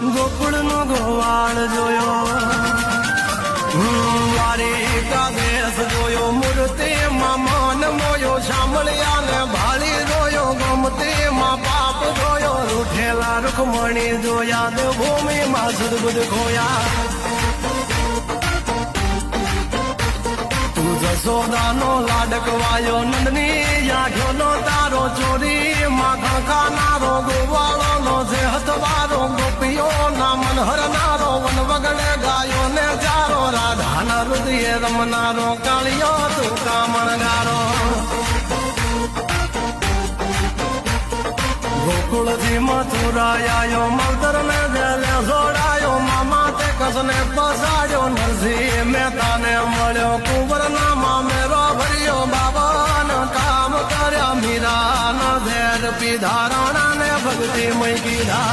ગોકુળનો ગોવાળ જોયો, દ્વારિકા દેશ જોયો, મૂર્તિમાં મન મોયો, શામળિયા ને ભાળી જોયો, ગમતીમાં પાપ જોયો, રૂઠેલા રૂખમણી જોયા, દેવભૂમિમાં સદબુદ્ધ ખોયા. તું જશોદાનો લાડકવાયો, નંદની આંખોનો તારો, ચોરીમાં ખણખાનારો, ગોવાળોનો જે હથવારો, ગોપીઓના મન હરનારો, વન વગડે ગાયો ને ચારો, રાધાના હૃદયે રમનારો, કાળિયો તું કામણગારો. ગોકુળથી મથુરાયો, માવતર ને જેલે જોડાયો, મામા તે કસને પસાડ્યો, નરસિંહ મહેતાને મળ્યો, કુંવરના મામેરો ભર્યો, બાબન કામ કર્યા, મીરાના ઝેર પીધા, રાણાને ભક્તિ મય કીધા.